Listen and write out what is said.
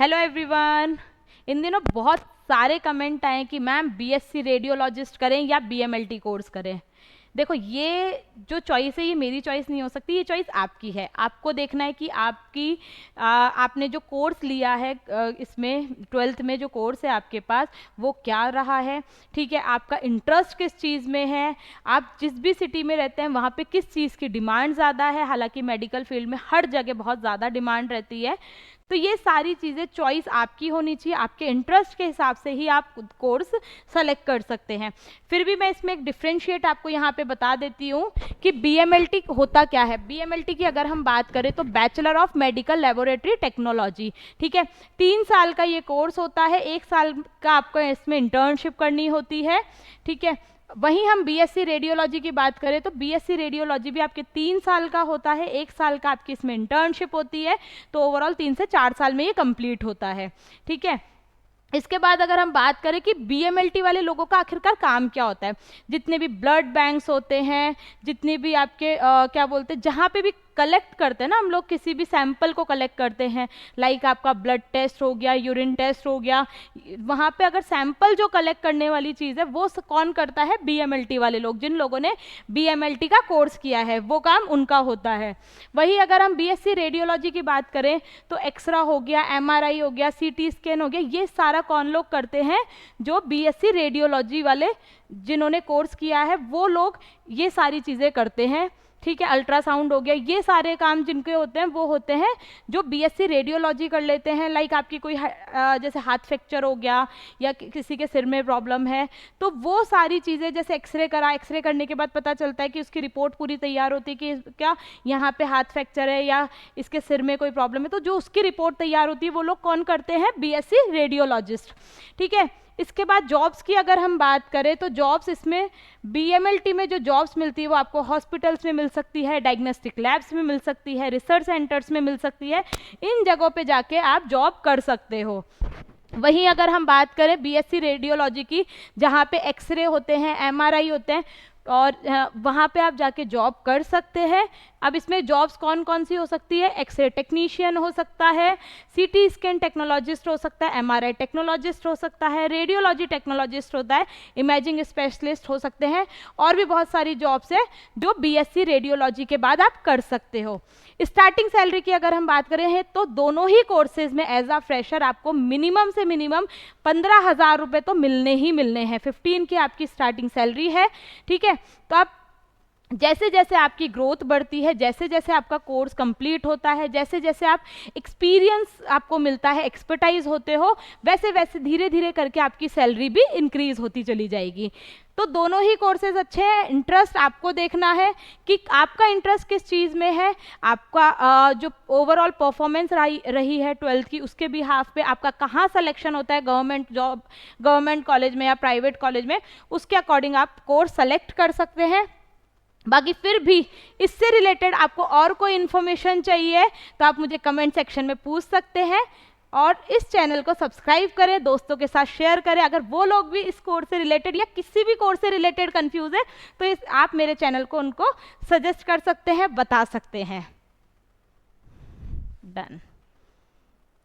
Hello everyone. इन दिनों बहुत सारे कमेंट आए कि मैम बीएससी रेडियोलॉजिस्ट करें या बीएमएलटी कोर्स करें। देखो, ये जो चॉइस है ये मेरी चॉइस नहीं हो सकती, ये चॉइस आपकी है। आपको देखना है कि आपने जो कोर्स लिया है इसमें 12th में जो कोर्स है आपके पास वो क्या रहा है, ठीक है। आपका इंटरेस्ट किस चीज़ में है, आप जिस भी सिटी में रहते हैं वहाँ पे किस चीज़ की डिमांड ज़्यादा है। हालांकि मेडिकल फील्ड में हर जगह बहुत ज़्यादा डिमांड रहती है, तो ये सारी चीज़ें चॉइस आपकी होनी चाहिए। आपके इंटरेस्ट के हिसाब से ही आप कोर्स सेलेक्ट कर सकते हैं। फिर भी मैं इसमें एक डिफ्रेंशिएट आपको यहाँ पे बता देती हूँ कि बीएमएलटी होता क्या है। बीएमएलटी की अगर हम बात करें तो bachelor of medical laboratory technology, ठीक है। 3 साल का ये कोर्स होता है, 1 साल का आपको इसमें इंटर्नशिप करनी होती है, ठीक है। वहीं हम बीएससी रेडियोलॉजी की बात करें तो बीएससी रेडियोलॉजी भी आपके 3 साल का होता है, 1 साल का आपकी इसमें इंटर्नशिप होती है, तो ओवरऑल 3 से 4 साल में ये कंप्लीट होता है, ठीक है। इसके बाद अगर हम बात करें कि बीएमएलटी वाले लोगों का आखिरकार काम क्या होता है, जितने भी ब्लड बैंक्स होते हैं, जितने भी आपके क्या बोलते हैं, जहाँ पे भी कलेक्ट करते हैं ना हम लोग, किसी भी सैंपल को कलेक्ट करते हैं, लाइक आपका ब्लड टेस्ट हो गया, यूरिन टेस्ट हो गया, वहाँ पे अगर सैंपल जो कलेक्ट करने वाली चीज़ है वो कौन करता है, बीएमएलटी वाले लोग। जिन लोगों ने बीएमएलटी का कोर्स किया है वो काम उनका होता है। वही अगर हम बीएससी रेडियोलॉजी की बात करें तो एक्सरा हो गया, एमआरआई हो गया, सीटी स्कैन हो गया, ये सारा कौन लोग करते हैं, जो बीएससी रेडियोलॉजी वाले जिन्होंने कोर्स किया है वो लोग ये सारी चीज़ें करते हैं, ठीक है। अल्ट्रासाउंड हो गया, ये सारे काम जिनके होते हैं वो होते हैं जो बीएससी रेडियोलॉजी कर लेते हैं। लाइक आपकी कोई जैसे हाथ फ्रैक्चर हो गया या किसी के सिर में प्रॉब्लम है, तो वो सारी चीज़ें, जैसे एक्सरे करा, एक्सरे करने के बाद पता चलता है कि उसकी रिपोर्ट पूरी तैयार होती है कि क्या यहाँ पे हाथ फ्रैक्चर है या इसके सिर में कोई प्रॉब्लम है, तो जो उसकी रिपोर्ट तैयार होती है वो लोग कौन करते हैं, बीएससी रेडियोलॉजिस्ट, ठीक है। इसके बाद जॉब्स की अगर हम बात करें तो जॉब्स इसमें बीएमएलटी में जो जॉब्स मिलती है वो आपको हॉस्पिटल्स में मिल सकती है, डायग्नोस्टिक लैब्स में मिल सकती है, रिसर्च सेंटर्स में मिल सकती है। इन जगहों पे जाके आप जॉब कर सकते हो। वहीं अगर हम बात करें बीएससी रेडियोलॉजी की, जहाँ पे एक्सरे होते हैं, एमआरआई होते हैं, और वहाँ पे आप जाके जॉब कर सकते हैं। अब इसमें जॉब्स कौन कौन सी हो सकती है, एक्सरे टेक्नीशियन हो सकता है, सीटी स्कैन टेक्नोलॉजिस्ट हो सकता है, एमआरआई टेक्नोलॉजिस्ट हो सकता है, रेडियोलॉजी टेक्नोलॉजिस्ट होता है, इमेजिंग स्पेशलिस्ट हो सकते हैं, और भी बहुत सारी जॉब्स है जो बीएससी रेडियोलॉजी के बाद आप कर सकते हो। स्टार्टिंग सैलरी की अगर हम बात करें तो दोनों ही कोर्सेज में एज अ फ्रेशर आपको मिनिमम से मिनिमम 15,000 रुपये तो मिलने ही मिलने हैं। 15 की आपकी स्टार्टिंग सैलरी है, ठीक है। तो आप जैसे जैसे आपकी ग्रोथ बढ़ती है, जैसे जैसे आपका कोर्स कंप्लीट होता है, जैसे जैसे आप एक्सपीरियंस आपको मिलता है, एक्सपर्टाइज होते हो, वैसे वैसे धीरे धीरे करके आपकी सैलरी भी इंक्रीज होती चली जाएगी। तो दोनों ही कोर्सेज अच्छे हैं। इंटरेस्ट आपको देखना है कि आपका इंटरेस्ट किस चीज़ में है, आपका जो ओवरऑल परफॉर्मेंस रही है 12th की उसके भी हाफ पे आपका कहाँ सिलेक्शन होता है, गवर्नमेंट जॉब, गवर्नमेंट कॉलेज में या प्राइवेट कॉलेज में, उसके अकॉर्डिंग आप कोर्स सेलेक्ट कर सकते हैं। बाकी फिर भी इससे रिलेटेड आपको और कोई इन्फॉर्मेशन चाहिए तो आप मुझे कमेंट सेक्शन में पूछ सकते हैं, और इस चैनल को सब्सक्राइब करें, दोस्तों के साथ शेयर करें। अगर वो लोग भी इस कोर्स से रिलेटेड या किसी भी कोर्स से रिलेटेड कंफ्यूज है तो आप मेरे चैनल को उनको सजेस्ट कर सकते हैं, बता सकते हैं। डन।